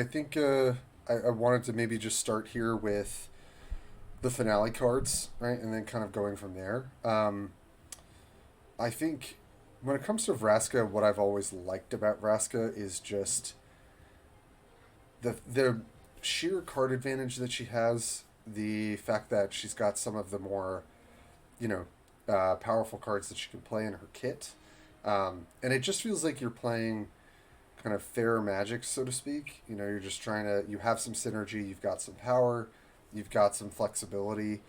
I think I wanted to maybe just start here with the finale cards, right, and then kind of going from there. I think when it comes to Vraska, what I've always liked about Vraska is just the sheer card advantage that she has, the fact that she's got some of the more you know powerful cards that she can play in her kit, and it just feels like you're playing kind of fair magic, so to speak. You're just trying to you have some synergy, you've got some power, you've got some flexibility,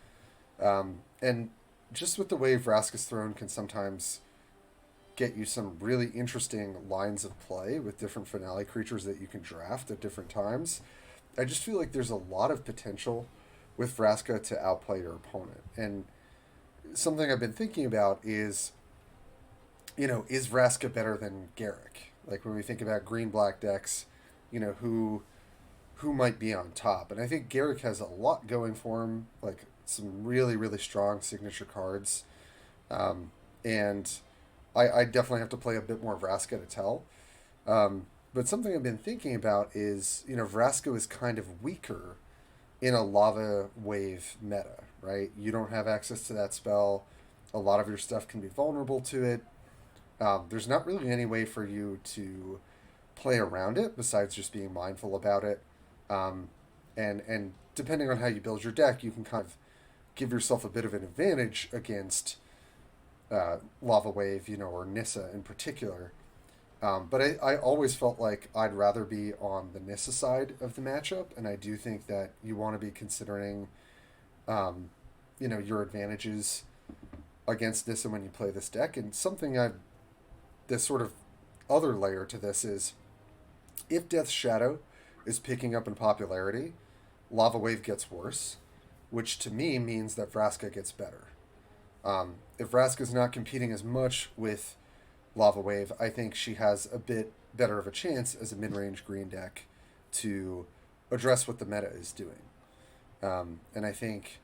and just with the way Vraska's Throne can sometimes get you some really interesting lines of play with different finale creatures that you can draft at different times. I just feel like there's a lot of potential with Vraska to outplay your opponent. And something I've been thinking about is Vraska better than Garrick? Like when we think about green black decks, who might be on top. And I think Garrick has a lot going for him, like some really, really strong signature cards. And I definitely have to play a bit more Vraska to tell. But something I've been thinking about is, Vraska is kind of weaker in a lava wave meta, right? You don't have access to that spell. A lot of your stuff can be vulnerable to it. There's not really any way for you to play around it besides just being mindful about it. And depending on how you build your deck, you can kind of give yourself a bit of an advantage against Lava Wave, or Nissa in particular. But I always felt like I'd rather be on the Nissa side of the matchup, and I do think that you want to be considering, your advantages against Nissa when you play this deck. And this sort of other layer to this is if Death's Shadow is picking up in popularity, Lava Wave gets worse, which to me means that Vraska gets better. If Vraska's not competing as much with Lava Wave, I think she has a bit better of a chance as a mid-range green deck to address what the meta is doing. And I think,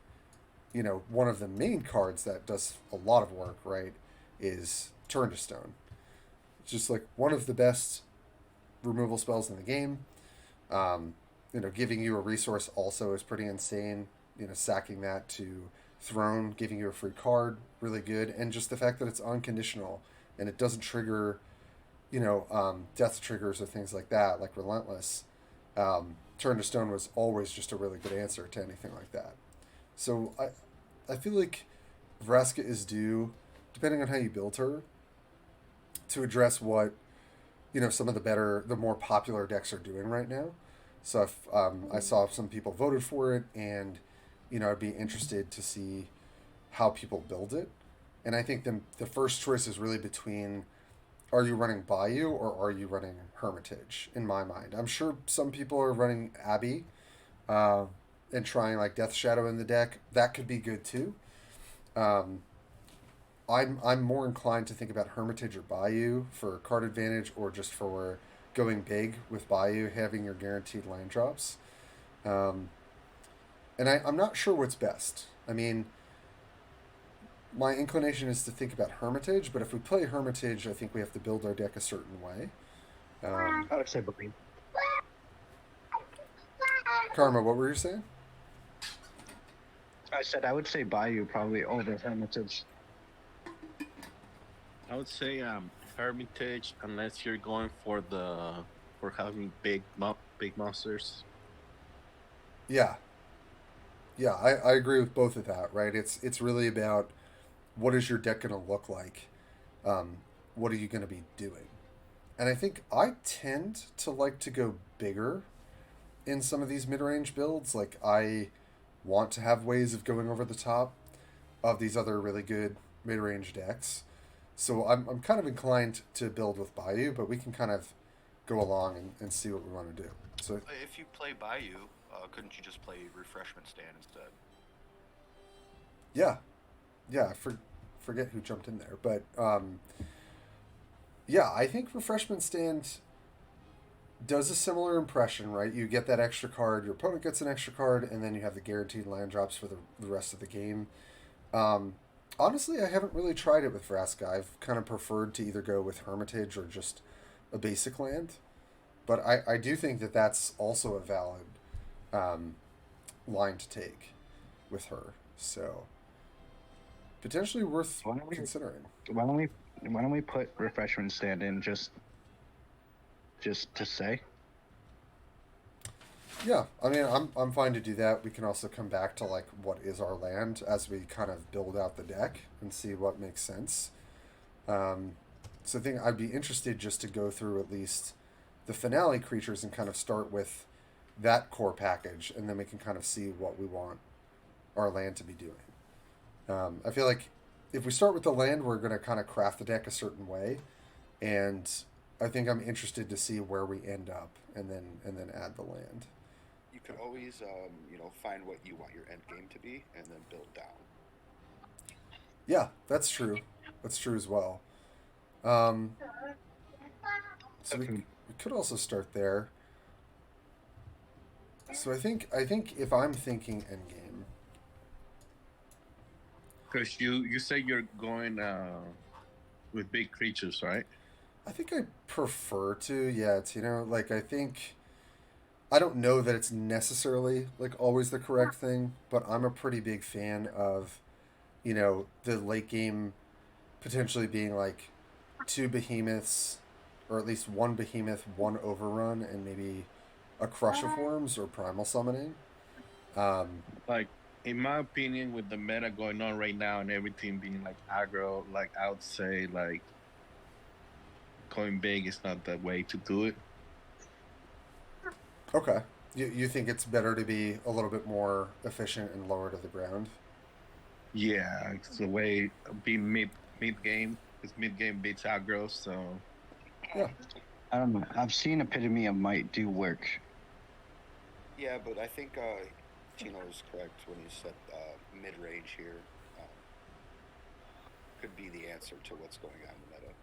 one of the main cards that does a lot of work, right, is Turn to Stone. It's just like one of the best removal spells in the game. Giving you a resource also is pretty insane. Sacking that to Throne, giving you a free card, really good. And just the fact that it's unconditional and it doesn't trigger, death triggers or things like that, like Relentless. Turn to Stone was always just a really good answer to anything like that. So I feel like Vraska is due, depending on how you build her, to address what some of the more popular decks are doing right now. So if I saw some people voted for it, and I'd be interested to see how people build it. And I think the first choice is really between, are you running Bayou or are you running Hermitage? In my mind, I'm sure some people are running Abbey, and trying like Death Shadow in the deck. That could be good too. Um, I'm more inclined to think about Hermitage or Bayou for card advantage, or just for going big with Bayou, having your guaranteed land drops. Um, and I'm not sure what's best. I mean, my inclination is to think about Hermitage, but if we play Hermitage, I think we have to build our deck a certain way. I would say Believe. Karma, what were you saying? I said I would say Bayou probably over Hermitage. I would say Hermitage, unless you're going for having big monsters. Yeah, yeah, I agree with both of that. Right? It's really about what is your deck going to look like. What are you going to be doing? And I think I tend to like to go bigger in some of these mid-range builds. Like I want to have ways of going over the top of these other really good mid-range decks. So I'm kind of inclined to build with Bayou, but we can kind of go along and see what we want to do. So If you play Bayou, couldn't you just play Refreshment Stand instead? yeah, yeah, forget who jumped in there, but yeah, I think Refreshment Stand does a similar impression, right? You get that extra card, your opponent gets an extra card, and then you have the guaranteed land drops for the rest of the game. Um, Honestly, I haven't really tried it with Vraska. I've kind of preferred to either go with Hermitage or just a basic land. But I do think that that's also a valid um, line to take with her. So potentially worth Why don't we considering. why don't we why don't we put refreshment stand in just to say? Yeah, I mean, I'm fine to do that. We can also come back to like what is our land as we kind of build out the deck and see what makes sense. Um, so I think I'd be interested just to go through at least the finale creatures and kind of start with that core package, and then we can kind of see what we want our land to be doing. I feel like if we start with the land, we're going to kind of craft the deck a certain way, and I think I'm interested to see where we end up, and then add the land. You could always, find what you want your end game to be, and then build down. Yeah, that's true. That's true as well. Um, so we could also start there. So I think if I'm thinking endgame, Because you say you're going with big creatures, right? I think I prefer to. Yeah, it's like I think I don't know that it's necessarily like always the correct thing, but I'm a pretty big fan of the late game potentially being like two behemoths, or at least one behemoth, one overrun, and maybe a crush of worms or primal summoning. Um, Like, in my opinion, with the meta going on right now and everything being like aggro, like I would say like going big is not the way to do it. okay, you think it's better to be a little bit more efficient and lower to the ground? Yeah, it's the way be mid game. Because mid game beats aggro, so Yeah. I don't know. I've seen Epitome of Might do work. Yeah, but I think Tino is correct when he said mid range here could be the answer to what's going on in the meta.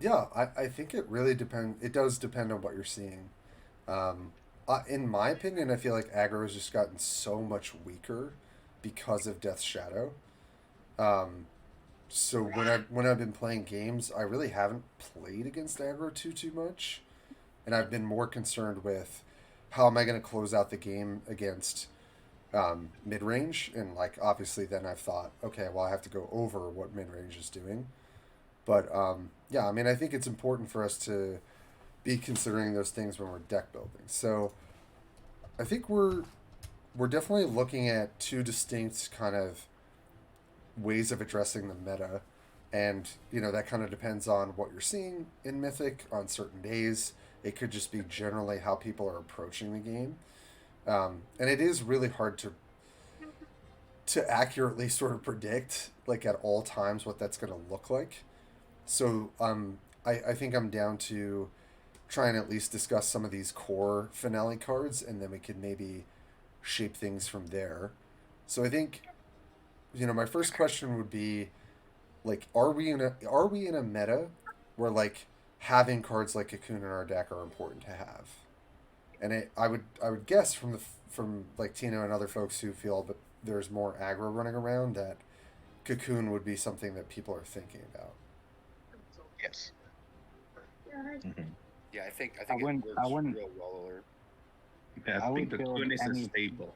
Yeah, I think it really depend. It does depend on what you're seeing. Um, in my opinion, I feel like aggro has just gotten so much weaker because of Death's Shadow. Um, so when I've been playing games, I really haven't played against aggro too much, and I've been more concerned with how am I going to close out the game against mid range, and like obviously then I've thought, okay, well I have to go over what mid range is doing. But yeah, I mean, I think it's important for us to be considering those things when we're deck building. So I think we're definitely looking at two distinct kind of ways of addressing the meta, and that kind of depends on what you're seeing in Mythic on certain days. It could just be generally how people are approaching the game, and it is really hard to accurately sort of predict like at all times what that's going to look like. So I think I'm down to try and at least discuss some of these core finale cards, and then we can maybe shape things from there. So I think my first question would be like, are we in a meta where like having cards like Cocoon in our deck are important to have? And I would guess from like Tino and other folks who feel that there's more aggro running around that Cocoon would be something that people are thinking about. Yes. mhm. Yeah, I think I it wouldn't- works I wouldn't- real well. Yeah, I I think would the build Cocoon is a any- staple.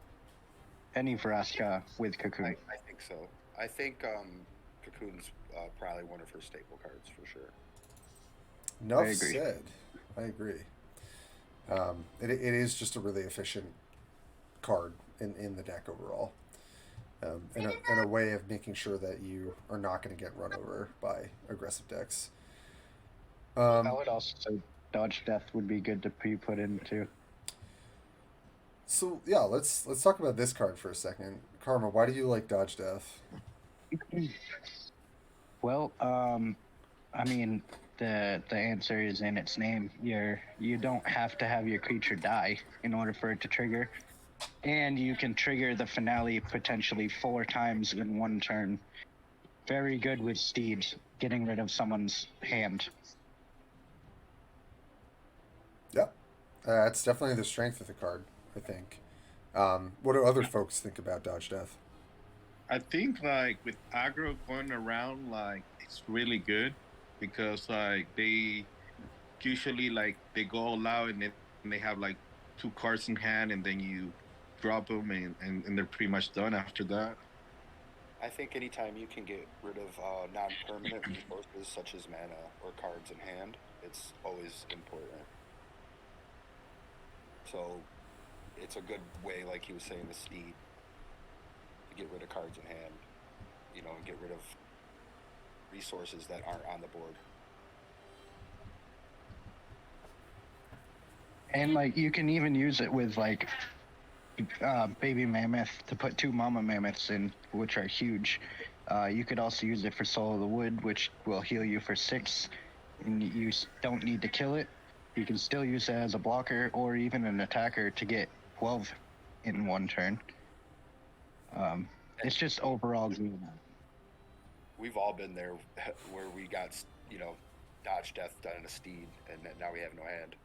Any Vraska with Cocoon. I think so. I think Cocoon's probably one of her staple cards for sure. Enough I agree. said. I agree. It is just a really efficient card in the deck overall, and a way of making sure that you are not going to get run over by aggressive decks. I would also say Dodge Death would be good to be put in too. So yeah, let's talk about this card for a second. Karma, why do you like Dodge Death? Well, I mean, the answer is in its name. You don't have to have your creature die in order for it to trigger, and you can trigger the finale potentially 4 times in one turn. Very good with Steed, getting rid of someone's hand. Yep, that's definitely the strength of the card, I think. What do other folks think about Dodge Death? I think like with aggro going around, like it's really good because like usually like they go all out and then they have like 2 cards in hand, and then you drop them, and they're pretty much done after that. I think anytime you can get rid of non-permanent resources such as mana or cards in hand, it's always important. So it's a good way, like he was saying, the Steed, to get rid of cards in hand, you know, and get rid of resources that aren't on the board. And like you can even use it with like baby mammoth to put 2 mama mammoths in, which are huge. You could also use it for Soul of the Wood, which will heal you for 6, and you don't need to kill it. You can still use it as a blocker or even an attacker to get 12 in 1 turn. It's just overall good. We've all been there where we got, you know, dodge death done in a Steed, and now we have no hand.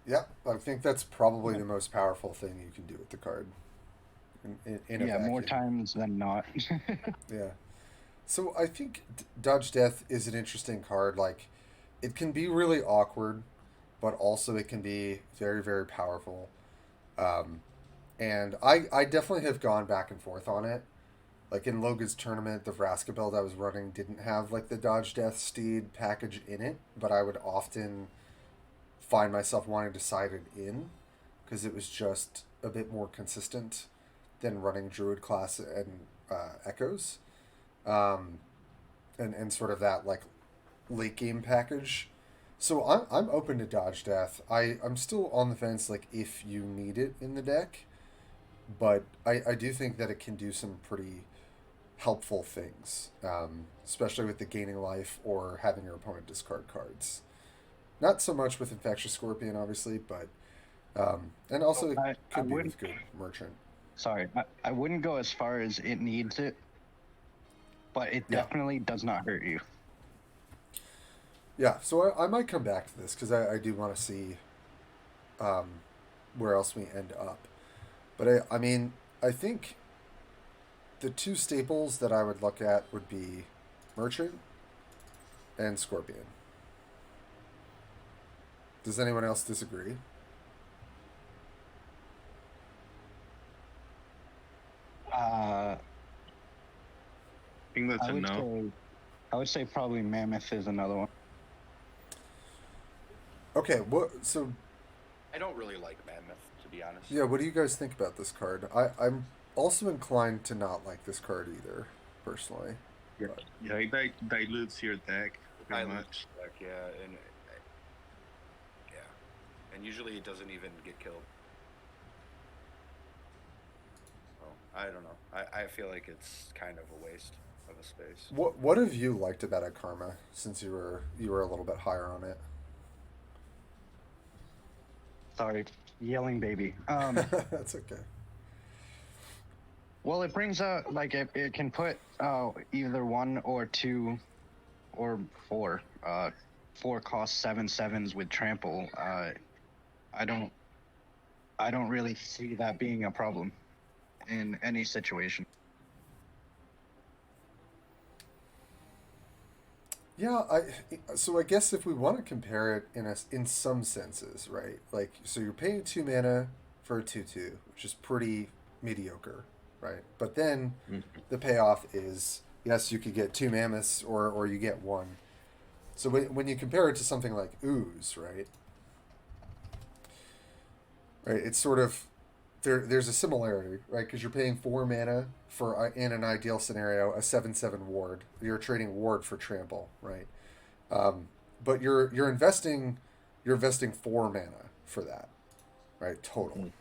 Yeah, I think that's probably the most powerful thing you can do with the card. In a Yeah, more vacuum. times than not. Yeah. So I think Dodge Death is an interesting card. Like, it can be really awkward, but also it can be very, very powerful. And I definitely have gone back and forth on it. Like in Logan's tournament, the Vraska build I was running didn't have like the Dodge Death Steed package in it, but I would often find myself wanting to side it in because it was just a bit more consistent than running Druid class and Echoes, and sort of that like late game package. So I'm open to Dodge Death. I'm still on the fence like if you need it in the deck, but I do think that it can do some pretty helpful things, especially with the gaining life or having your opponent discard cards. Not so much with Infectious Scorpion, obviously, but and also it could be with good Merchant. Sorry, I wouldn't go as far as it needs it, but it definitely does not hurt you. Yeah, so I might come back to this because I do want to see where else we end up. But I mean, I think the 2 staples that I would look at would be Merchant and Scorpion. Does anyone else disagree? I think that's a no. I would say probably Mammoth is another one. Okay, so I don't really like Mammoth, to be honest. yeah, what do you guys think about this card? I'm also inclined to not like this card either, personally. Yeah, it dilutes your deck pretty much. Deck, yeah, and and usually it doesn't even get killed. Well, I don't know. I feel like it's kind of a waste of a space. What have you liked about it, Karma, since you were a little bit higher on it? Sorry, yelling baby. That's okay. Well, it brings out like it can put either 1 or 2 or 4. 4 cost 7/7s with trample. I don't really see that being a problem in any situation. Yeah, I guess if we want to compare it in some senses, right? Like, so you're paying 2 mana for a 2/2, which is pretty mediocre, right? But then the payoff is yes, you could get 2 mammoths or you get 1. So when you compare it to something like Ooze, right? Right, it's sort of there's a similarity, right? Because you're paying 4 mana for in an ideal scenario a 7/7 ward. You're trading ward for trample, right? But you're investing 4 mana for that, right? Total.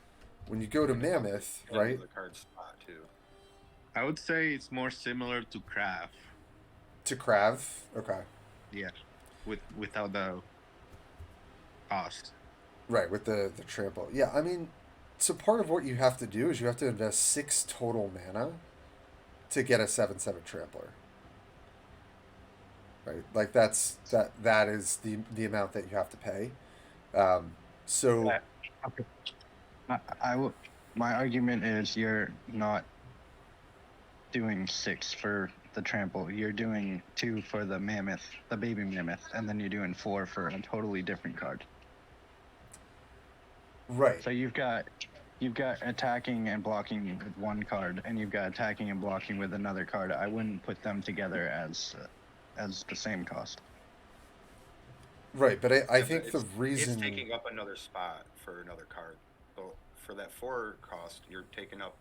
When you go to Mammoth, right? The card spot too. I would say it's more similar to Krav. To Krav, okay. Yeah, without the cost. Right, with the trample. Yeah, I mean, so part of what you have to do is you have to invest 6 total mana to get a 7/7 trampler. Right, like that is the amount that you have to pay. So my argument is you're not doing 6 for the trample, you're doing 2 for the mammoth, the baby mammoth, and then you're doing 4 for a totally different card. Right. So you've got attacking and blocking with one card, and you've got attacking and blocking with another card. I wouldn't put them together as the same cost. Right, but I think it's, the reason... It's taking up another spot for another card. So for that 4 cost, you're taking up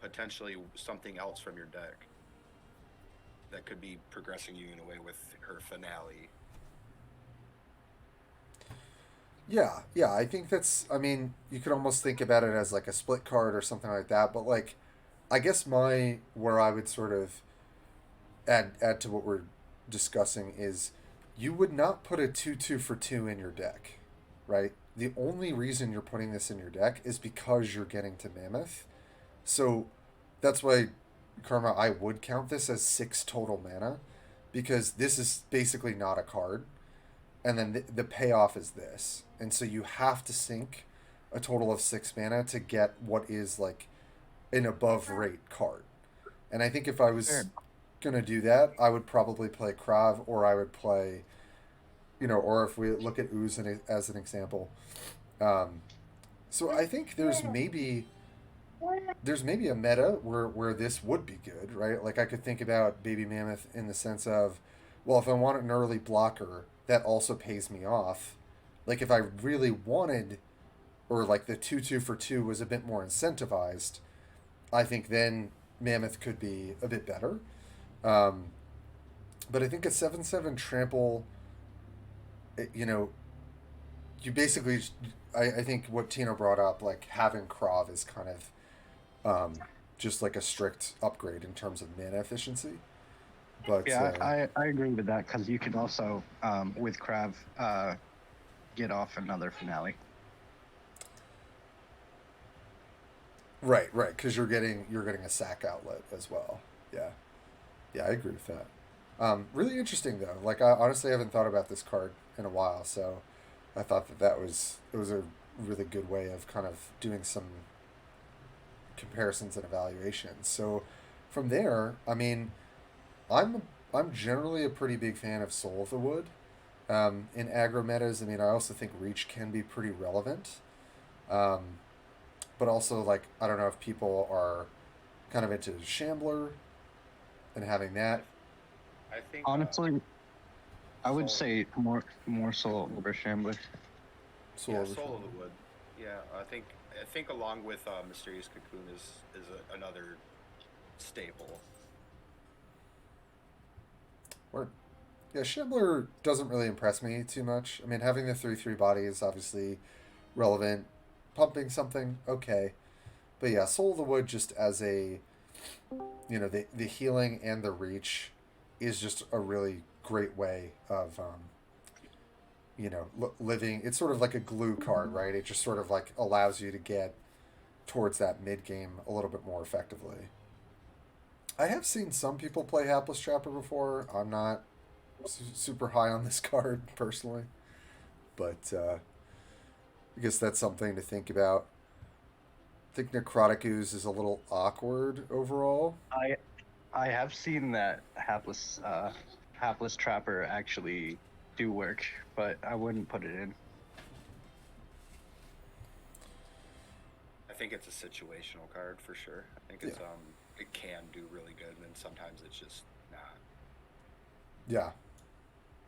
potentially something else from your deck that could be progressing you in a way with her finale. Yeah, I think that's... I mean, you could almost think about it as like a split card or something like that, but like, I guess where I would sort of add to what we're discussing is you would not put a 2/2 for 2 in your deck, right? The only reason you're putting this in your deck is because you're getting to Mammoth. So that's why, Karma, I would count this as 6 total mana, because this is basically not a card. And then the payoff is this. And so you have to sink a total of 6 mana to get what is like an above rate card. And I think if I was going to do that, I would probably play Krav, or I would play, or if we look at Ooze as an example. So I think there's maybe a meta where this would be good, right? Like I could think about Baby Mammoth in the sense of, well, if I want an early blocker that also pays me off, like if I really wanted, or like the 2/2 for 2 was a bit more incentivized, I think then Mammoth could be a bit better. But I think a 7/7 trample, you basically, I think what Tino brought up, like having Krav is kind of just like a strict upgrade in terms of mana efficiency. But yeah, I agree with that, because you can also, with Krav, get off another finale. Right, because you're getting a sack outlet as well. Yeah, I agree with that. Really interesting though. Like I honestly haven't thought about this card in a while, so I thought it was a really good way of kind of doing some comparisons and evaluations. So from there, I mean, I'm generally a pretty big fan of Soul of the Wood. In aggro metas, I mean, I also think Reach can be pretty relevant. But also, like, I don't know if people are kind of into Shambler and having that. I think honestly, I would say more Soul over Shambler. Soul of the Wood. Yeah, I think along with Mysterious Cocoon is another staple. Word. Yeah, Shambler doesn't really impress me too much. I mean, having the 3/3 body is obviously relevant. Pumping something, okay. But yeah, Soul of the Wood just as a, the healing and the reach is just a really great way of, living. It's sort of like a glue card, right? It just sort of like allows you to get towards that mid game a little bit more effectively. I have seen some people play Hapless Trapper before. I'm not super high on this card personally, but I guess that's something to think about. I think Necrotic Ooze is a little awkward overall. I have seen that Hapless Trapper actually do work, but I wouldn't put it in. I think it's a situational card for sure. I think it's it can do really good, and then sometimes it's just not. Yeah.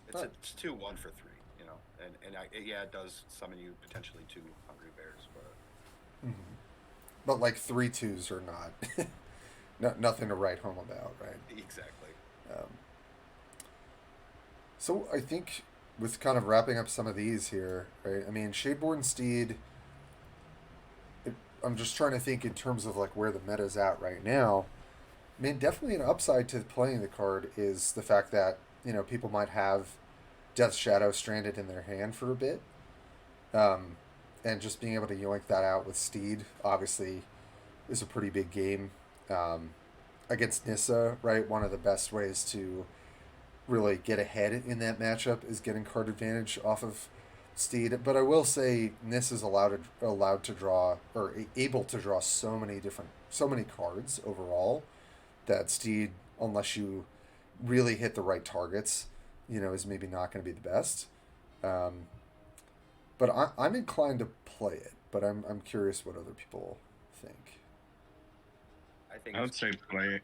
It's 2/1 for 3, and it does summon you potentially 2 Hungry Bears, but. Mm-hmm. But like 3/2s are not nothing to write home about, right? Exactly. So I think with kind of wrapping up some of these here, right? I mean, Shadeborn Steed. I'm just trying to think in terms of like where the meta's at right now. I mean, definitely an upside to playing the card is the fact that people might have Death Shadow stranded in their hand for a bit, and just being able to yoink that out with Steed obviously is a pretty big game against Nissa, right? One of the best ways to really get ahead in that matchup is getting card advantage off of Steed. But I will say Nissa's allowed to draw, or able to draw so many cards overall that Steed unless you really hit the right targets, is maybe not going to be the best. Um, but I'm inclined to play it, but I'm curious what other people think. I think I would say play it.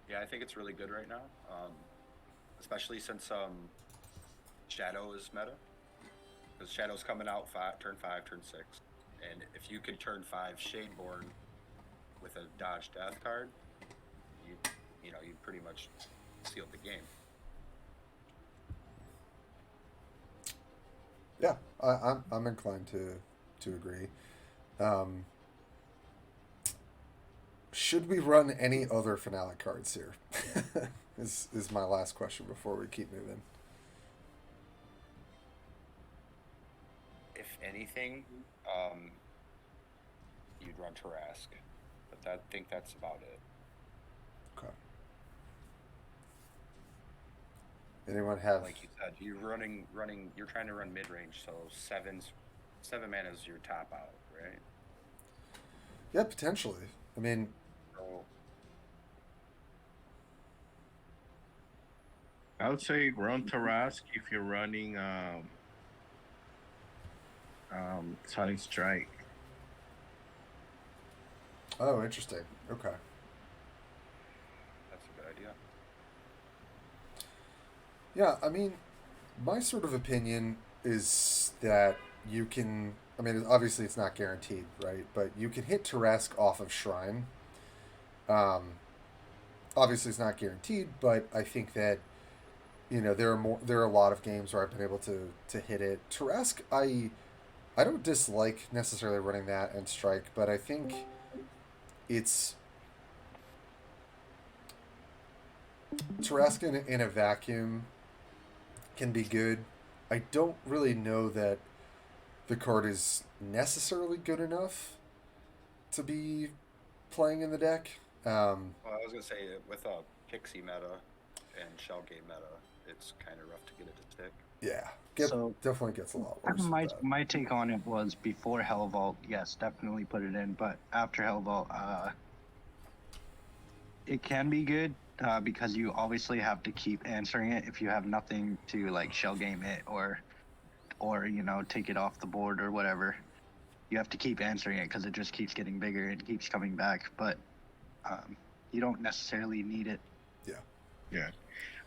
yeah, I think it's really good right now, especially since Shadow is meta. Because Shadow's coming out turn 5, turn 6. And if you could turn 5 Shadeborn with a dodge death card, you pretty much sealed the game. Yeah, I'm inclined to agree. Um, should we run any other finale cards here? is my last question before we keep moving. If anything, you'd run Trask, but I think that's about it. Okay. Anyone have? Like you said, you're you're trying to run mid range, so 7 mana is your top out, right? Yeah, potentially. I mean, So I would say run Tarask if you're running Silent Strike. oh, interesting. Okay. that's a good idea. Yeah, I mean, my sort of opinion is that you can. I mean, obviously it's not guaranteed, right? But you can hit Tarask off of Shrine. Um, obviously it's not guaranteed, but I think that there are a lot of games where I've been able to hit it. Tarask, I don't dislike necessarily running that and Strike, but I think it's Tarask in a vacuum can be good. I don't really know that the card is necessarily good enough to be playing in the deck. Well, I was gonna say with a Pixie meta and Shellgate meta, it's kind of rough to get it to stick. Yeah, So- definitely gets a lot worse. with that. My take on it was before Hell Vault, yes, definitely put it in. But after Hell Vault, it can be good because you obviously have to keep answering it if you have nothing to like shell game it or take it off the board or whatever. You have to keep answering it because it just keeps getting bigger and keeps coming back. But you don't necessarily need it. Yeah.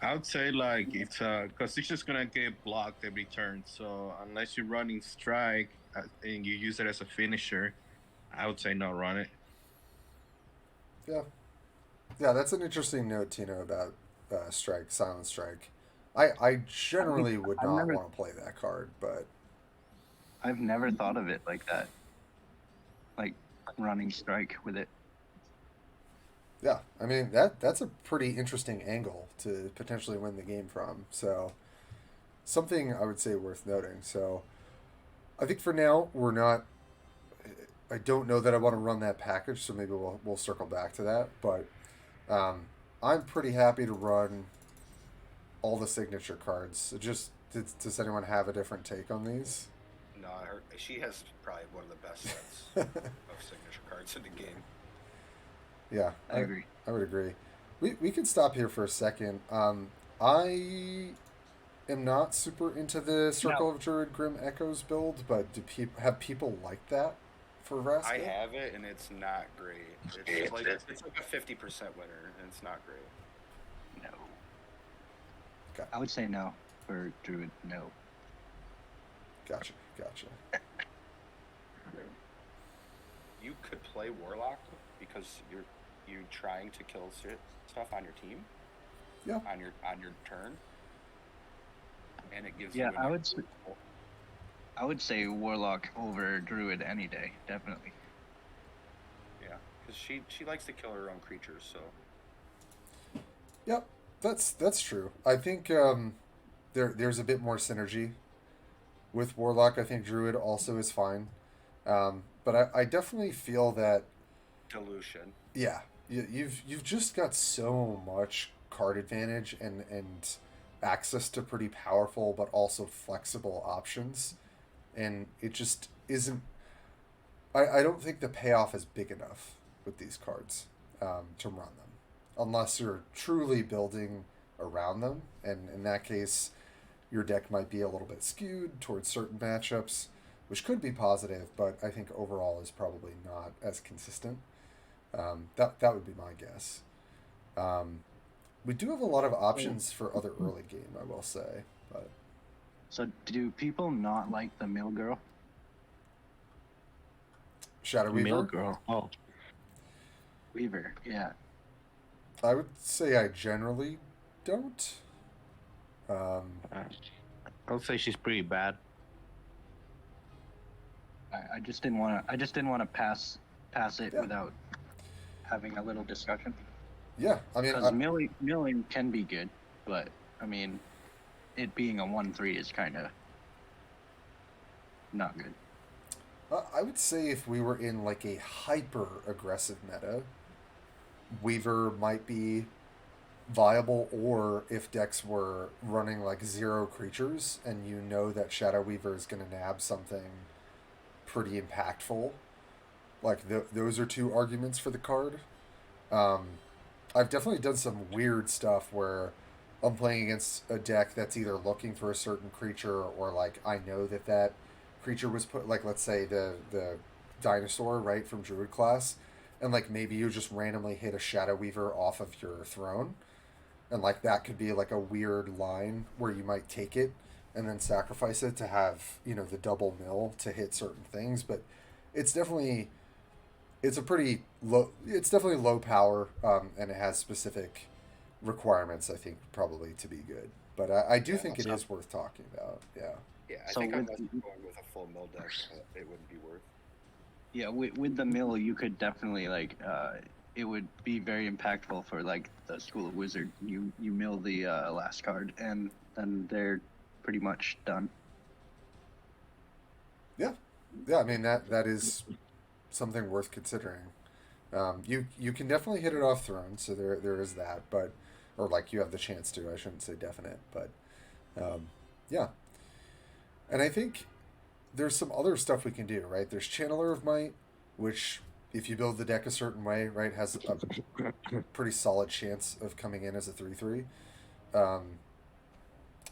I would say like it's because it's just gonna get blocked every turn. So unless you're running Strike and you use it as a finisher, I would say no, run it. Yeah, that's an interesting note, Tino, about Strike, Silent Strike. I generally would I've not never- want to play that card, but I've never thought of it like that, like running Strike with it. yeah, I mean that's a pretty interesting angle to potentially win the game from. So something I would say worth noting. So I think for now we're not. I don't know that I want to run that package, so maybe we'll circle back to that. But I'm pretty happy to run all the signature cards. So just does anyone have a different take on these? No, she has probably one of the best sets of signature cards in the game. Yeah, I agree. I would agree. We can stop here for a second. I am not super into the Circle of Druid Grim Echoes build, but have people like that for Vraska? I have it, and it's not great. It's like a 50% winner, and it's not great. No. Okay. I would say no for Druid. No. Gotcha. You could play Warlock because you're trying to kill stuff on your team. Yeah. On your turn, and it gives Yeah, you. I would say Warlock over Druid any day, definitely. Yeah, because she likes to kill her own creatures. So Yep, that's true. I think there's a bit more synergy with Warlock. I think Druid also is fine, but I definitely feel that dilution. yeah, you've just got so much card advantage and access to pretty powerful but also flexible options, and it just isn't. I don't think the payoff is big enough with these cards to run them. unless you're truly building around them. And in that case, your deck might be a little bit skewed towards certain matchups, which could be positive, but I think overall is probably not as consistent. That would be my guess. Um, we do have a lot of options for other early game, I will say. But So do people not like the mill girl? Shadow Weaver, Mill girl. Oh, Weaver, yeah. I would say I generally don't. I would say she's pretty bad. I just didn't want to. I just didn't want to pass it Yeah. without having a little discussion. Yeah, I mean, Because milling can be good, but I mean, it being a 1/3 is kind of not good. I would say if we were in like a hyper aggressive meta, Weaver might be viable, or if decks were running like 0 creatures and you know that Shadow Weaver is going to nab something pretty impactful, like those are two arguments for the card. Um, I've definitely done some weird stuff where I'm playing against a deck that's either looking for a certain creature or like I know that creature was put, like let's say the dinosaur, right, from Druid class, and like maybe you just randomly hit a Shadow Weaver off of your throne, and like that could be like a weird line where you might take it and then sacrifice it to have, the double mill to hit certain things. But it's definitely it's definitely low power, and it has specific requirements, I think, probably to be good. But I do think it is worth talking about. Yeah. Yeah, I So think with- unless you're going with a full mill deck, it wouldn't be worth. Yeah, with the mill, you could definitely it would be very impactful for like the School of Wizard. You mill the last card, and then they're pretty much done. Yeah. I mean that is something worth considering. You can definitely hit it off throne, so there is that, but or like you have the chance to. I shouldn't say definite, but yeah. And I think there's some other stuff we can do, right? There's Channeler of Might, which if you build the deck a certain way, right, has a pretty solid chance of coming in as a 3/3. Um,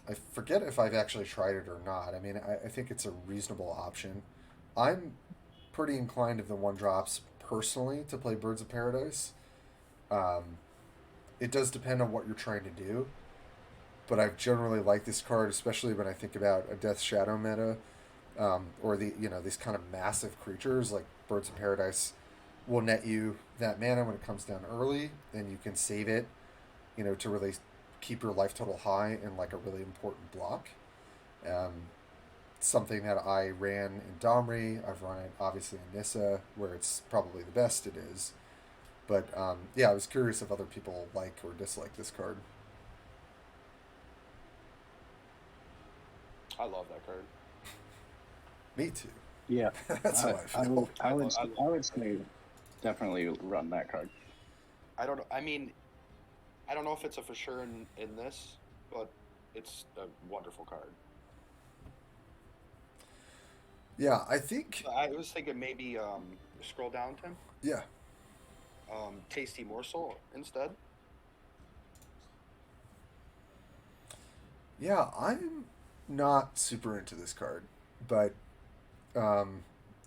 I forget if I've actually tried it or not. I mean, I think it's a reasonable option. I'm pretty inclined of the 1 drops personally to play Birds of Paradise. Um, it does depend on what you're trying to do, but I've generally liked this card, especially when I think about a Death Shadow meta, or these kind of massive creatures like Birds of Paradise will net you that mana when it comes down early, and you can save it, to really keep your life total high in like a really important block. Um, Something that I ran in Domri. I've run it obviously in Nissa, where it's probably the best it is. But yeah, I was curious if other people like or dislike this card. I love that card. Me too. Yeah, That's how I feel. I would say definitely run that card. I don't know. I mean, I don't know if it's a for sure in this, but it's a wonderful card. Yeah, I think. I was thinking maybe scroll down, Tim. Yeah. Tasty Morsel instead. Yeah, I'm not super into this card, but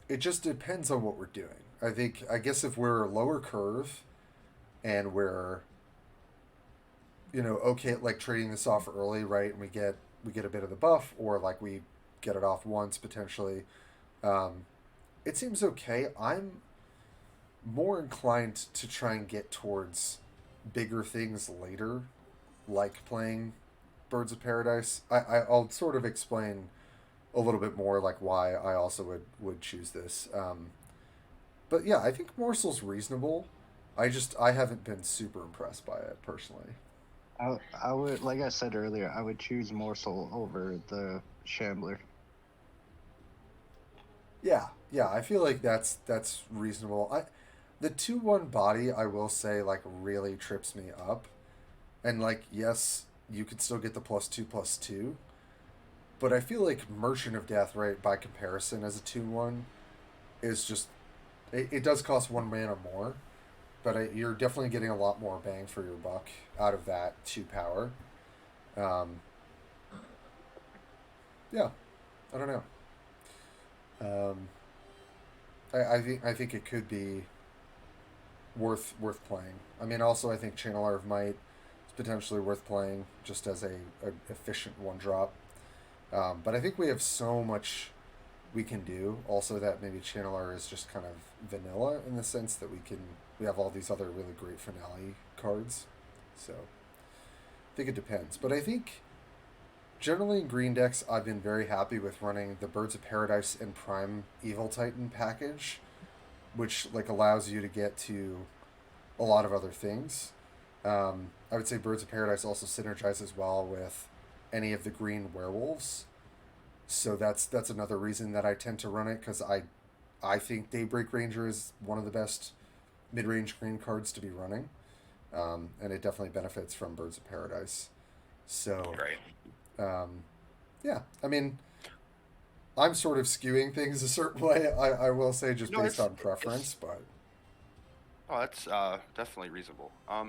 it just depends on what we're doing. I guess if we're lower curve and we're okay at like trading this off early, right, and we get a bit of the buff, or like we get it off once potentially, it seems okay. I'm more inclined to try and get towards bigger things later, like playing Birds of Paradise. I'll sort of explain a little bit more like why I also would choose this. But yeah, I think Morsel's reasonable. I haven't been super impressed by it personally. I would, like I said earlier, I would choose Morsel over the Shambler. Yeah, I feel like that's reasonable. The 2/1 body, I will say, like really trips me up, and like yes, you could still get the +2/+2, but I feel like Merchant of Death, right, by comparison as a 2/1, is just it does cost 1 mana more, but you're definitely getting a lot more bang for your buck out of that 2 power. Yeah, I don't know. I think it could be worth playing. I mean, also I think Channeler of Might is potentially worth playing just as a efficient 1-drop. But I think we have so much we can do. Also, that maybe Channeler is just kind of vanilla in the sense that we have all these other really great finale cards. So I think it depends. But I think generally in green decks, I've been very happy with running the Birds of Paradise and Prime Evil Titan package, which like allows you to get to a lot of other things. I would say Birds of Paradise also synergizes well with any of the green werewolves. So that's another reason that I tend to run it, because I think Daybreak Ranger is one of the best mid-range green cards to be running, and it definitely benefits from Birds of Paradise. So, yeah, I mean, I'm sort of skewing things a certain way. I will say just based on preference, but oh, that's definitely reasonable. I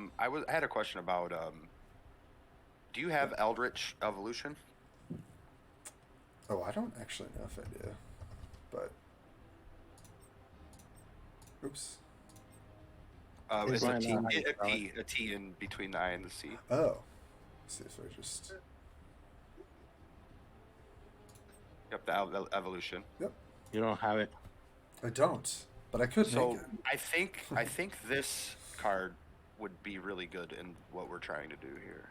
had a question about do you have Eldritch Evolution? oh, I don't actually know if I do, but oops. It's Why a T, not? a T in between the I and the C. Oh, let's see if I just. Yep, the evolution. Yep, You don't have it. I don't, but I could make So it. I think this card would be really good in what we're trying to do here.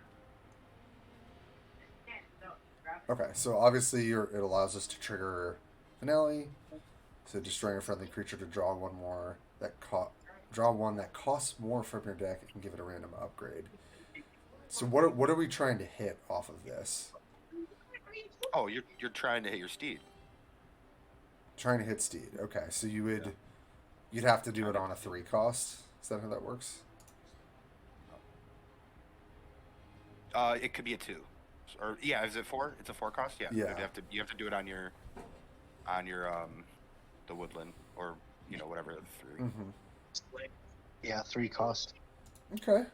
Okay, so obviously it allows us to trigger finale. So destroying a friendly creature to draw one more draw one that costs more from your deck and give it a random upgrade. So what are we trying to hit off of this? Oh, you're trying to hit your Steed. Trying to hit Steed. Okay, so you'd have to do it on a 3 cost. Is that how that works? It could be a 2, or yeah, is it 4? It's a 4 cost. Yeah. Yeah. You have to do it on your the Woodland, or whatever the 3. Mm-hmm. Yeah, 3 cost. Okay,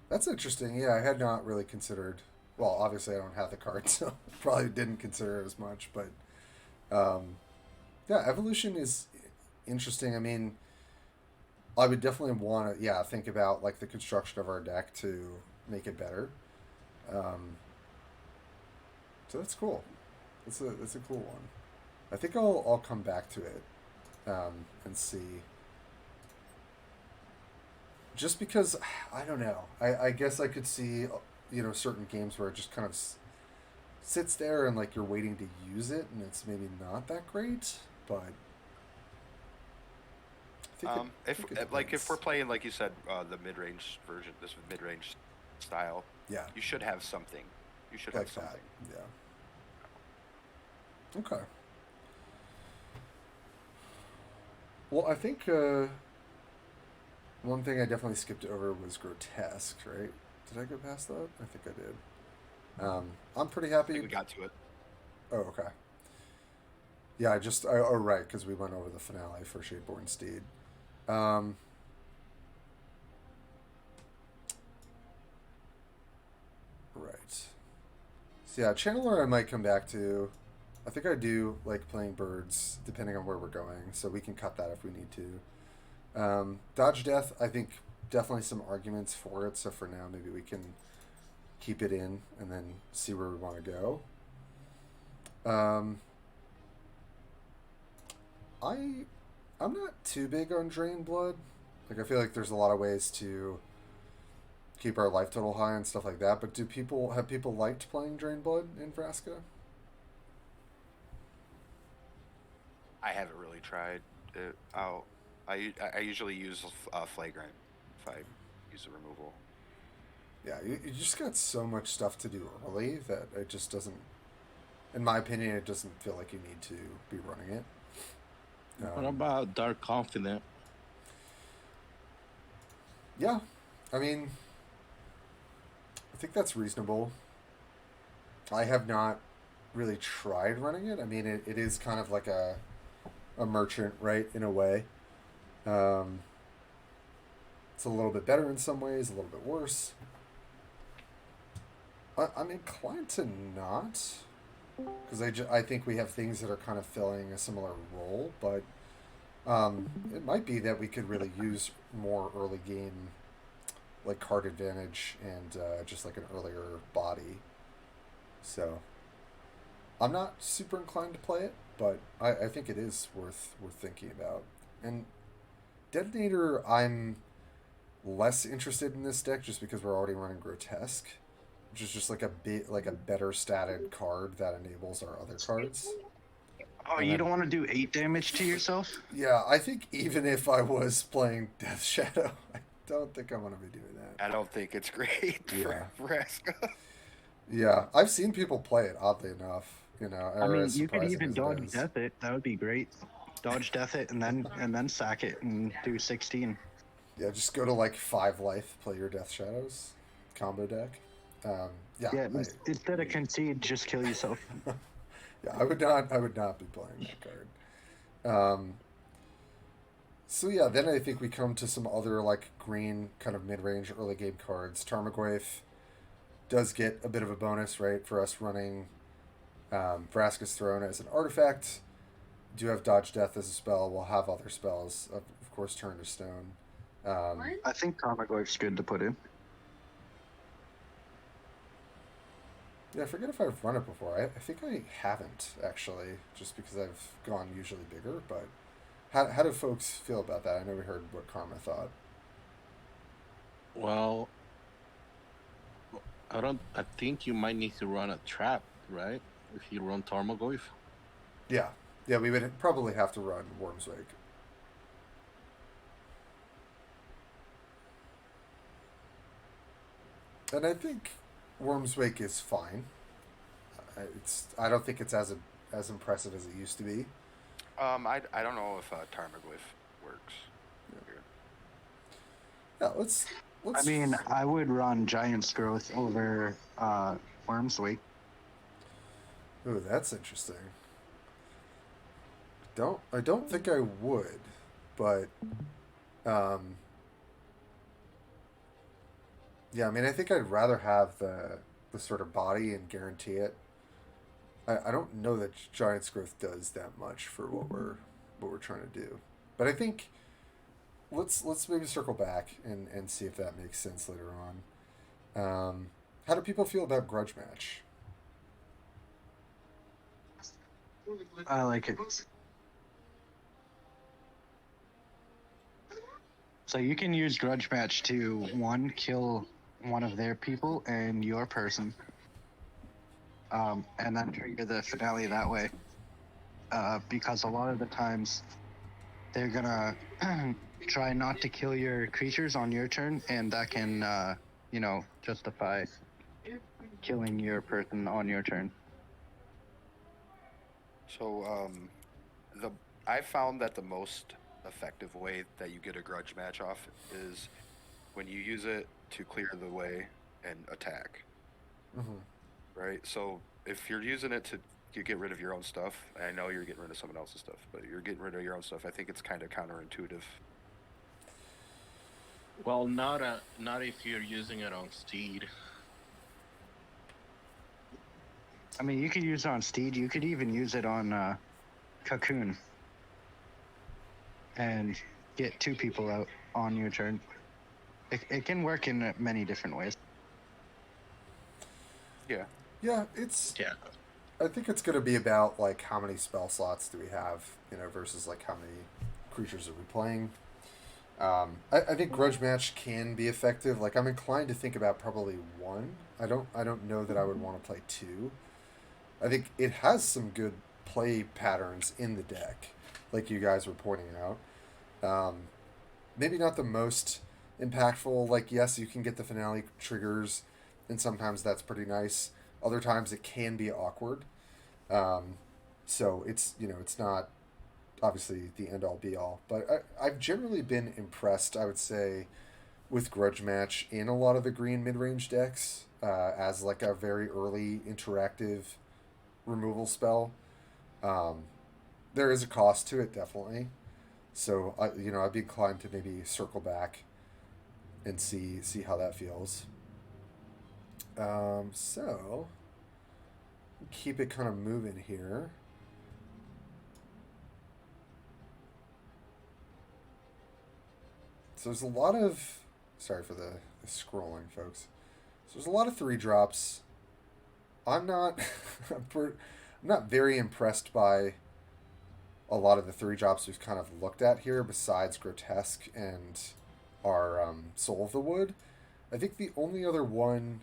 that's interesting. Yeah, I had not really considered. Well, obviously I don't have the card, so probably didn't consider it as much. But yeah, evolution is interesting. I mean, I would definitely want to think about like the construction of our deck to make it better. So that's cool. That's a cool one. I think I'll come back to it and see. Just because I don't know. I guess I could see certain games where it just kind of sits there and like you're waiting to use it and it's maybe not that great, but if we're playing like you said the mid-range version, this mid-range style, yeah, you should have something. You should like have something. that. Yeah. Okay. Well, I think one thing I definitely skipped over was Grotesque, right? Did I go past that? I think I did. I'm pretty happy. We got to it. Oh, okay. Yeah, oh, right, because we went over the finale for Shadeborn Steed. Right. So yeah, Channeler I might come back to. I think I do like playing birds, depending on where we're going, so we can cut that if we need to. Dodge Death, I think definitely some arguments for it, so for now maybe we can keep it in and then see where we want to go. I'm not too big on Drain Blood. Like, I feel like there's a lot of ways to keep our life total high and stuff like that, but have people liked playing Drain Blood in Vraska? I haven't really tried it out. I usually use Flagrant if I use the removal. Yeah, you just got so much stuff to do early that it just doesn't, in my opinion, it doesn't feel like you need to be running it. What about Dark Confident? Yeah, I mean, I think that's reasonable. I have not really tried running it. I mean, it is kind of like a merchant, right, in a way. It's a little bit better in some ways, a little bit worse. I'm inclined to not, because I think we have things that are kind of filling a similar role, but it might be that we could really use more early game, like card advantage and just like an earlier body. So I'm not super inclined to play it, but I think it is worth thinking about. And Detonator, I'm less interested in this deck just because we're already running Grotesque, which is just like a better statted card that enables our other cards. Oh, And you then- don't want to do 8 damage to yourself? Yeah, I think even if I was playing Death Shadow, I don't think I'm gonna be doing that. I don't think it's great Yeah. for Vraska. Yeah, I've seen people play it. Oddly enough, I or mean, as you could surprising even as it dodge is. death it. That would be great. Dodge death it and then sack it and do 16. Yeah, just go to like 5 life, play your Death Shadows combo deck. Yeah, Yeah, instead of concede, just kill yourself. yeah, I would not be playing that card. So yeah, then I think we come to some other like green kind of mid-range early game cards. Tarmogoyf does get a bit of a bonus, right, for us running Vraska's Throne as an artifact. Do have Dodge Death as a spell. We'll have other spells, of course, Turn to Stone. I think Tarmogoyf's good to put in. Yeah, I forget if I've run it before. I think I haven't, actually, just because I've gone usually bigger. But how do folks feel about that? I know we heard what Karma thought. Well, I think you might need to run a trap, right? If you run Tarmogoyf. Yeah. Yeah, we would probably have to run Worm's Wake. And I think Worm's Wake is fine. I don't think it's as impressive as it used to be. I don't know if Tarmogoyf works. Yeah, let's. I mean, I would run Giant's Growth over Worm's Wake. Ooh, that's interesting. I don't think I would, but yeah, I mean, I think I'd rather have the sort of body and guarantee it. I don't know that Giant's Growth does that much for what we're trying to do, but I think let's maybe circle back and see if that makes sense later on. How do people feel about Grudge Match? I like it. So you can use Grudge Match to, 1, kill one of their people and your person. And then trigger the finale that way. Because a lot of the times, they're gonna try not to kill your creatures on your turn, and that can, justify killing your person on your turn. So, I found that the most effective way that you get a grudge match off is when you use it to clear the way and attack. Mm-hmm. Right? So, if you're using it to get rid of your own stuff, I know you're getting rid of someone else's stuff, but you're getting rid of your own stuff. I think it's kind of counterintuitive. Well, not if you're using it on Steed. I mean, you could use it on Steed. You could even use it on Cocoon. And get 2 people out on your turn. It can work in many different ways. Yeah. Yeah, Yeah. I think it's going to be about like how many spell slots do we have, versus like how many creatures are we playing. I think Grudge Match can be effective. Like I'm inclined to think about probably 1. I don't know that I would want to play 2. I think it has some good play patterns in the deck, like you guys were pointing out. Maybe not the most impactful. Like yes, you can get the finale triggers, and sometimes that's pretty nice. Other times it can be awkward. So it's it's not obviously the end all be all, but I've generally been impressed, I would say, with Grudge Match in a lot of the green mid range decks as like a very early interactive removal spell. There is a cost to it, definitely. So I'd be inclined to maybe circle back and see how that feels. So keep it kind of moving here. So there's a lot of, sorry for the scrolling, folks. So there's a lot of 3-drops. I'm not I'm not very impressed by a lot of the 3-drops we've kind of looked at here, besides Grotesque and our Soul of the Wood. I think the only other one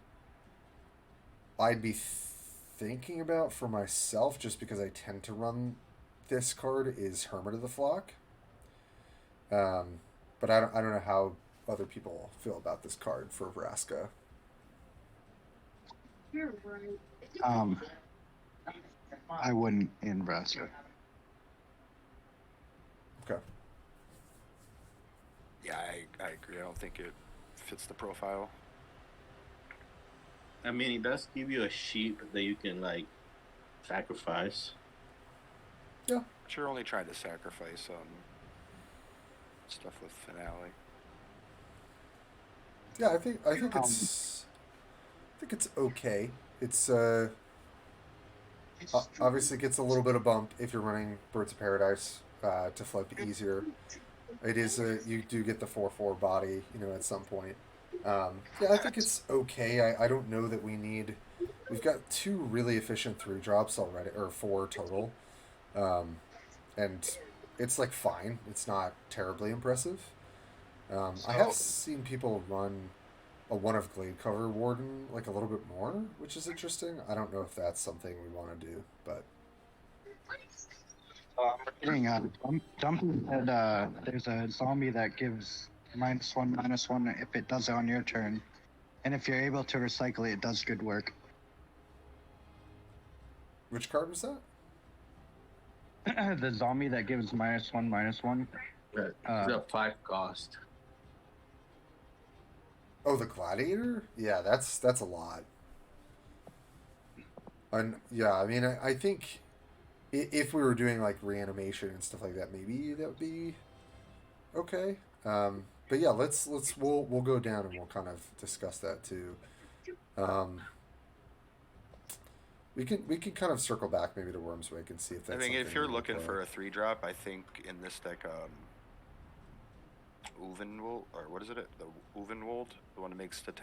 I'd be thinking about for myself, just because I tend to run this card, is Hermit of the Flock. But I don't know how other people feel about this card for Vraska. I wouldn't in Vraska. Okay. Yeah, I agree. I don't think it fits the profile. I mean, it does give you a sheep that you can like sacrifice. Yeah. But you're only trying to sacrifice stuff with finale. Yeah, I think it's okay. It's obviously gets a little bit of bump if you're running Birds of Paradise to flip easier. It is you do get the 4/4 body, at some point. Yeah, I think it's okay. I don't know that we need. We've got 2 really efficient 3-drops already, or 4 total, and it's like fine. It's not terribly impressive. I have seen people run a 1 of Gladecover Warden like a little bit more, which is interesting. I don't know if that's something we want to do, but Dumpy said there's a zombie that gives -1/-1 if it does it on your turn, and if you're able to recycle it, it does good work. which card was that? The zombie that gives -1/-1. It's a 5 cost. Oh, the Gladiator? Yeah, that's a lot. And yeah, I mean, I think if we were doing like reanimation and stuff like that, maybe that would be okay. But yeah, we'll go down and we'll kind of discuss that too. We can kind of circle back maybe to Wormswake and see if that's. I think if something you're we looking play. for a 3-drop, I think in this deck, Uvenwold, or what is it? The Uvenwold, the one that makes the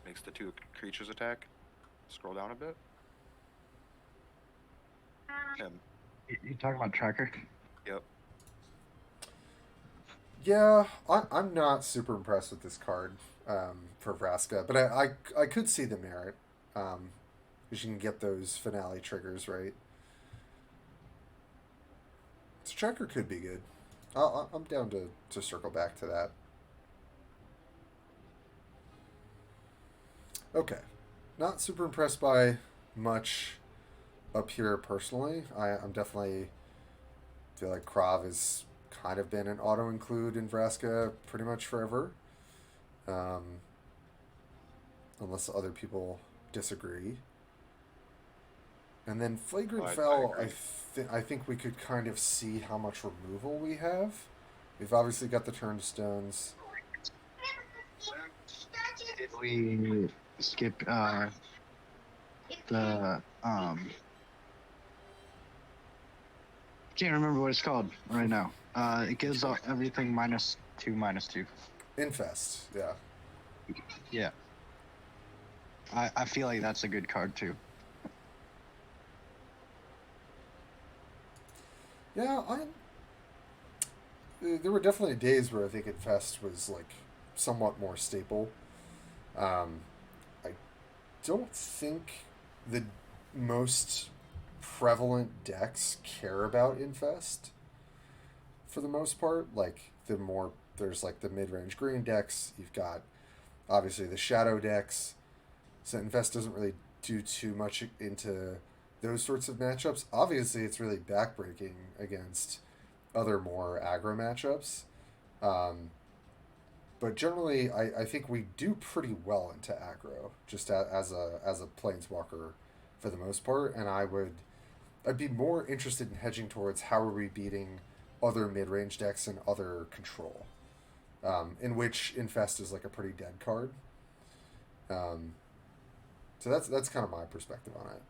makes the 2 creatures attack. Scroll down a bit. Him. You talking about Tracker? Yep. Yeah, I'm not super impressed with this card for Vraska, but I could see the merit. Because you can get those finale triggers, right? So Tracker could be good. I'm down to circle back to that. Okay. Not super impressed by much up here personally. I'm definitely feel like Krav has kind of been an auto-include in Vraska pretty much forever. Unless other people disagree. And then Flagrant Foul, I think we could kind of see how much removal we have. We've obviously got the Turnstones. Did we skip the can't remember what it's called right now. It gives everything -2/-2. Infest, yeah. Yeah. I feel like that's a good card too. Yeah, there were definitely days where I think Infest was like somewhat more staple. I don't think the most prevalent decks care about Infest for the most part. Like there's like the mid-range green decks. You've got obviously the shadow decks. So Infest doesn't really do too much into those sorts of matchups. Obviously, it's really backbreaking against other more aggro matchups. But generally, I think we do pretty well into aggro, just as a planeswalker for the most part. And I'd be more interested in hedging towards how are we beating other mid-range decks and other control. in which Infest is like a pretty dead card. So that's kind of my perspective on it.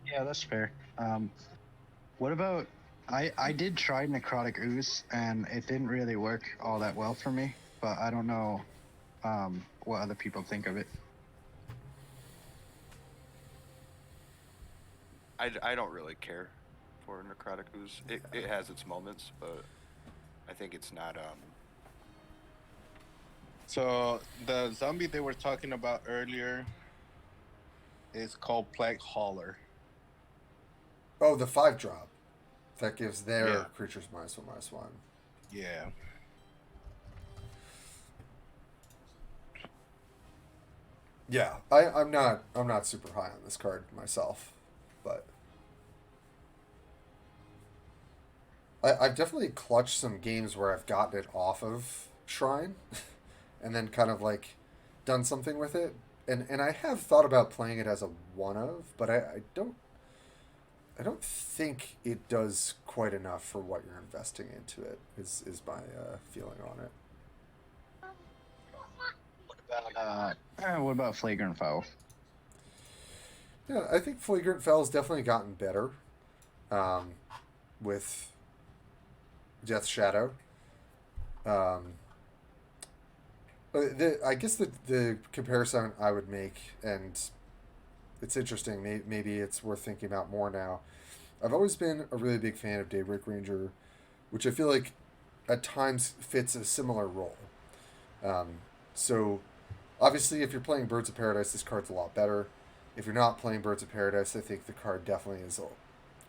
Yeah, that's fair. What about I did try Necrotic Ooze and it didn't really work all that well for me, but I don't know what other people think of it. I don't really care for Necrotic Ooze. It has its moments, but I think it's not. So the zombie they were talking about earlier is called Plague Hauler. Oh, the 5-drop that gives their Yeah. creatures -1/-1. Yeah. Yeah, I'm not super high on this card myself, but I've definitely clutched some games where I've gotten it off of Shrine, and then kind of like done something with it, and I have thought about playing it as a one of, but I don't think it does quite enough for what you're investing into it. Is my feeling on it. What about Flagrant Foul? Yeah, I think Flagrant Fell's definitely gotten better with Death Shadow. I guess the comparison I would make, and it's interesting, maybe it's worth thinking about more now. I've always been a really big fan of Daybreak Ranger, which I feel like at times fits a similar role. So, obviously, if you're playing Birds of Paradise, this card's a lot better. If you're not playing Birds of Paradise, I think the card definitely is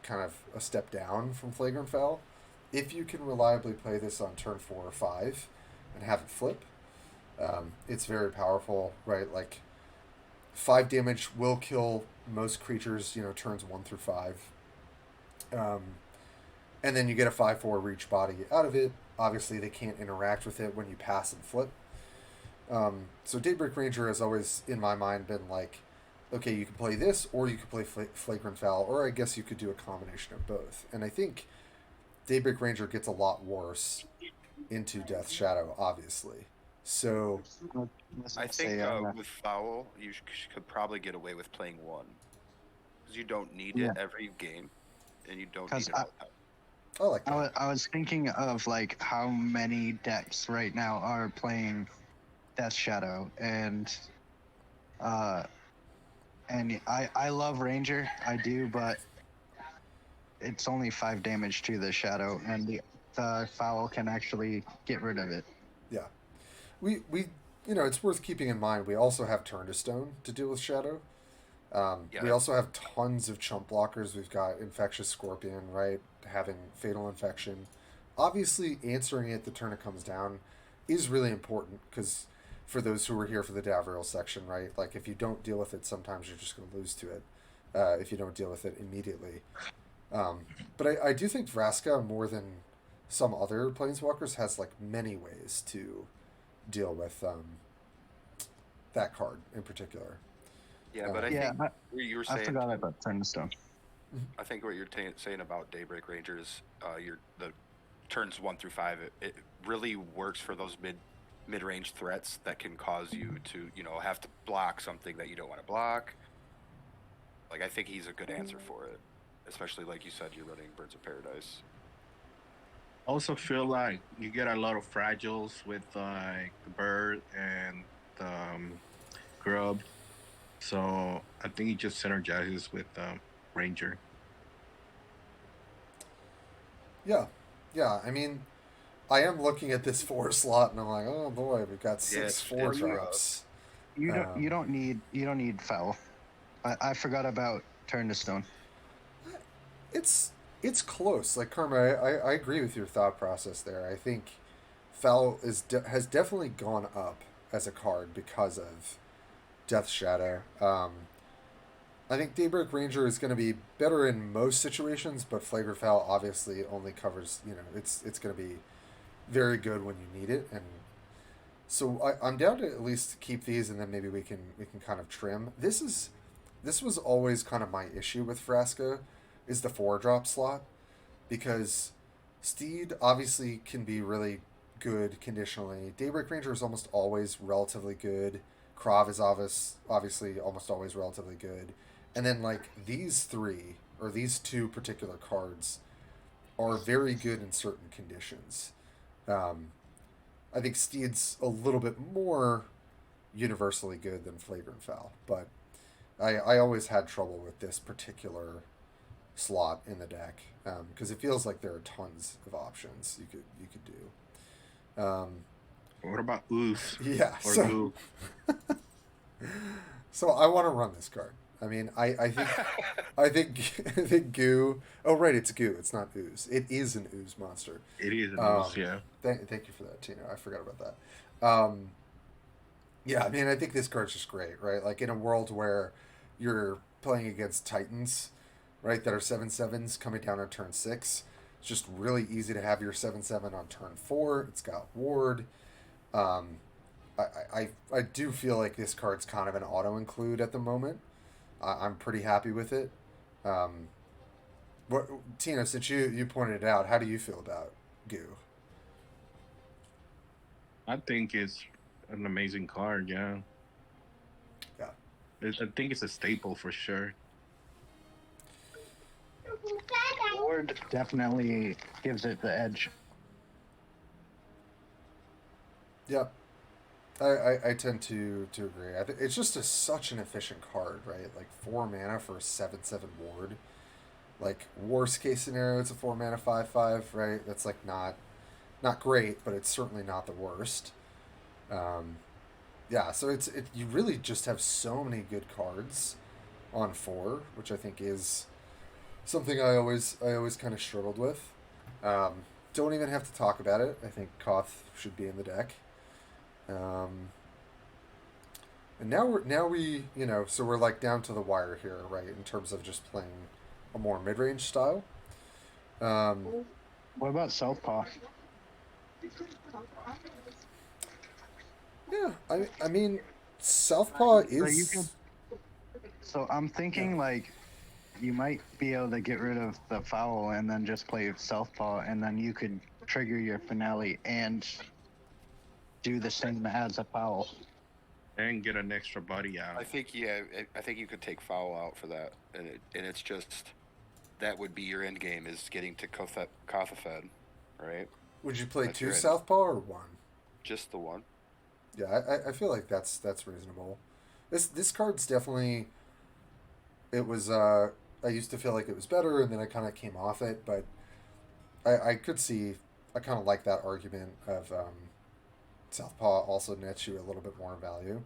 kind of a step down from Flagrant Foul. If you can reliably play this on turn 4 or 5 and have it flip, it's very powerful, right? Like, 5 damage will kill most creatures, turns 1 through 5. And then you get a 5/4 reach body out of it. Obviously, they can't interact with it when you pass and flip. So Daybreak Ranger has always, in my mind, been like, okay, you can play this, or you could play Flagrant Foul, or I guess you could do a combination of both. And I think Daybreak Ranger gets a lot worse into Death Shadow, obviously. So I think with Foul, you could probably get away with playing one, because you don't need it every game, and you don't need it all the time. I like that. I was thinking of like how many decks right now are playing Death Shadow, and I love Ranger, I do, but it's only 5 damage to the Shadow, and the Foul can actually get rid of it. Yeah, we it's worth keeping in mind. We also have Turn to Stone to deal with Shadow. We also have tons of chump blockers. We've got Infectious Scorpion, right? Having Fatal Infection. Obviously, answering it the turn it comes down is really important, because for those who were here for the Davriel section, right? Like, if you don't deal with it, sometimes you're just going to lose to it if you don't deal with it immediately. But I do think Vraska, more than some other Planeswalkers, has, like, many ways to deal with that card in particular. Yeah, but I think what you were saying. I forgot about Turn to Stone. I think what you're saying about Daybreak Ranger is the turns 1 through 5. It really works for those mid-range threats that can cause you to have to block something that you don't want to block. Like, I think he's a good answer for it, especially like you said, you're running Birds of Paradise. Also feel like you get a lot of fragiles with like the bird and the grub. So I think it just synergizes with Ranger. Yeah. I mean, I am looking at this 4 slot, and I'm like, oh boy, we've got 6 4-drops. You don't need Foul. I forgot about Turn to Stone. It's close. Like, Karma, I agree with your thought process there. I think Foul has definitely gone up as a card because of Death Shadow. I think Daybreak Ranger is going to be better in most situations, but Flagrant Foul obviously only covers, it's going to be very good when you need it. And so I'm down to at least keep these, and then maybe we can kind of trim. This was always kind of my issue with Vraska, is the 4-drop slot, because Steed obviously can be really good conditionally. Daybreak Ranger is almost always relatively good. Krav is obviously almost always relatively good. And then like these three or these two particular cards are very good in certain conditions. Um, I think Steed's a little bit more universally good than Flagrant Foul, but I always had trouble with this particular slot in the deck because it feels like there are tons of options you could do. What about Oof? Yeah, Or so Goo? so I want to run this card. I mean, I think I think Goo. Oh right, it's Goo. It's not Ooze. It is an Ooze monster. It is an Um, Oof, yeah. thank you for that, Tino. I forgot about that. Yeah, I mean, I think this card's just great, right? Like in a world where you're playing against Titans, right, that are 7/7s coming down on turn 6. It's just really easy to have your 7/7 on turn 4. It's got Ward. Um, I do feel like this card's kind of an auto include at the moment. I'm pretty happy with it. Um, what Tina, since you pointed it out, how do you feel about Goo? I think it's an amazing card, yeah. Yeah. I think it's a staple for sure. Ward definitely gives it the edge. Yeah. I tend to agree. I think it's just such an efficient card, right? Like 4 mana for a 7/7 ward. Like worst case scenario, it's a 4 mana 5/5, right? That's like not great, but it's certainly not the worst. Um, yeah, so you really just have so many good cards on 4, which I think is something I always kind of struggled with. Don't even have to talk about it. I think Koth should be in the deck. And now we so we're like down to the wire here, right? In terms of just playing a more mid range style. What about Southpaw? Yeah, I mean, Southpaw is. So I'm thinking like you might be able to get rid of the foul and then just play Southpaw, and then you could trigger your finale and do the same as a foul. And get an extra body out. I think I think you could take foul out for that, and it's just that would be your end game is getting to Kothophed, right? Would you play That's 2 your end. Southpaw or 1? Just the one. Yeah, I feel like that's reasonable. This card's definitely. It was I used to feel like it was better, and then I kind of came off it, but I could see I kind of like that argument of Southpaw also nets you a little bit more value.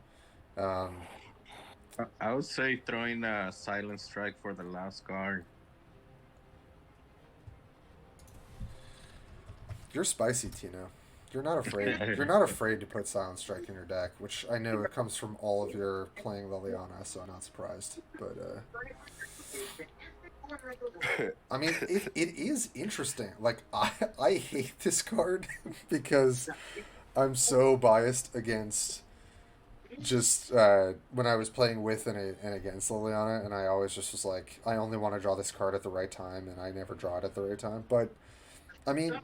I would say throwing a Silent Strike for the last card. You're spicy, Tino. You're not afraid. You're not afraid to put Silent Strike in your deck, which I know comes from all of your playing Liliana, so I'm not surprised. But I mean, it is interesting. Like I hate this card because I'm so biased against just when I was playing with and against Liliana, and I always just was like, I only want to draw this card at the right time, and I never draw it at the right time. But I mean,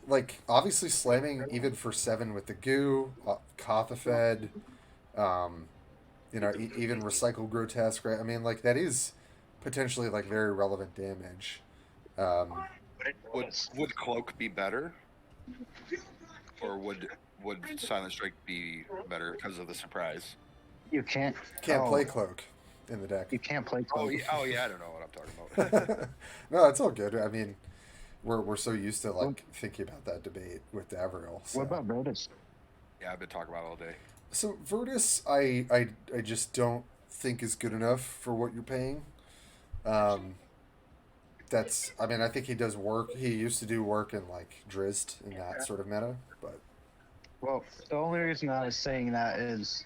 like obviously slamming even for 7 with the Goo, Kothophed, even recycle Grotesque, right? I mean, like that is potentially like very relevant damage. Would Cloak be better, or would Silent Strike be better because of the surprise? You can't play Cloak in the deck. You can't play Cloak. Oh yeah, I don't know what I'm talking about. No, it's all good. I mean, we're so used to like thinking about that debate with Davriel. So. What about Virtus? Yeah, I've been talking about it all day. So Virtus, I just don't think is good enough for what you're paying. I mean, I think he does work. He used to do work in like Drizzt in that sort of meta, but. Well, the only reason I was saying that is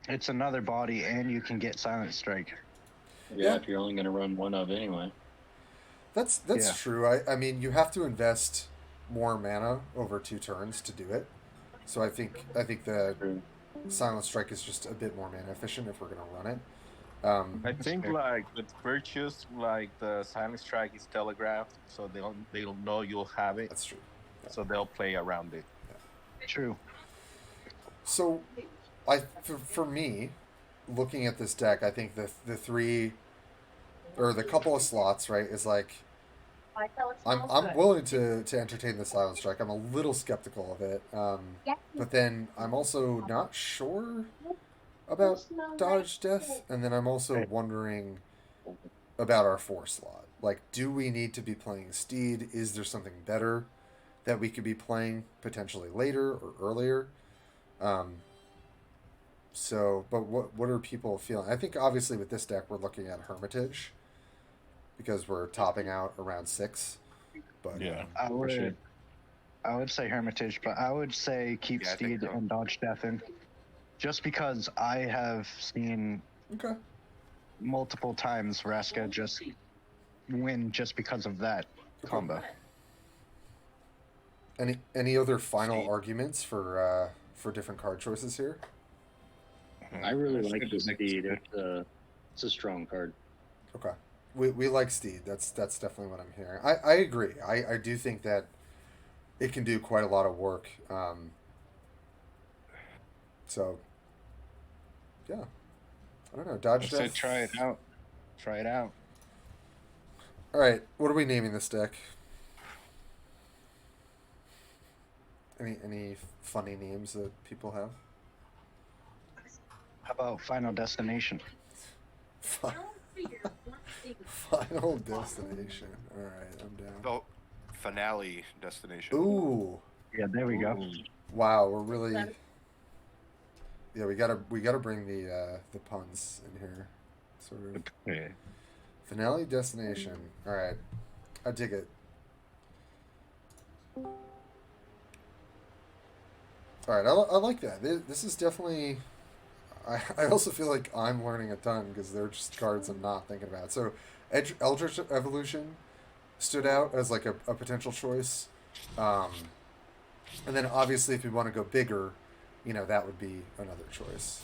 it's another body, and you can get Silent Strike. Yeah, if you're only going to run one of anyway. That's true. I mean, you have to invest more mana over 2 turns to do it. So I think the Silent Strike is just a bit more mana efficient if we're going to run it. I think like with Virtues, like the Silent Strike is telegraphed, so they'll know you'll have it, That's true. Yeah. so they'll play around it. True. So, for me, looking at this deck, I think the three or the couple of slots, right, is like I'm willing to entertain the Silent Strike. I'm a little skeptical of it, but then I'm also not sure about Dodge Death, and then I'm also wondering about our 4 slot. Like, do we need to be playing Steed? Is there something better that we could be playing potentially later or earlier? But what are people feeling? I think obviously with this deck we're looking at Hermitage because we're topping out around 6. But Yeah, I would say Hermitage, but I would say keep Yeah, I think Steed so. and Dodge Death in. Just because I have seen okay. multiple times Vraska just win just because of that combo. Any other final Steed. arguments for different card choices here? I really like the Steed. It's a strong card. Okay. We like Steed. That's definitely what I'm hearing. I agree. I do think that it can do quite a lot of work. So, yeah. I don't know. Dodge So Death. try it out. Try it out. All right. What are we naming this deck? Any funny names that people have? How about Final Destination? Final Destination. All right, I'm down. The finale destination. Ooh, Yeah, there we go. wow, we're really. Yeah, we gotta bring the puns in here, sort of. Yeah. Finale Destination. All right, I dig it. All right, I like that. This is definitely. I also feel like I'm learning a ton because they're just cards I'm not thinking about. So, Eldritch Evolution stood out as like a potential choice, and then obviously if we want to go bigger, that would be another choice.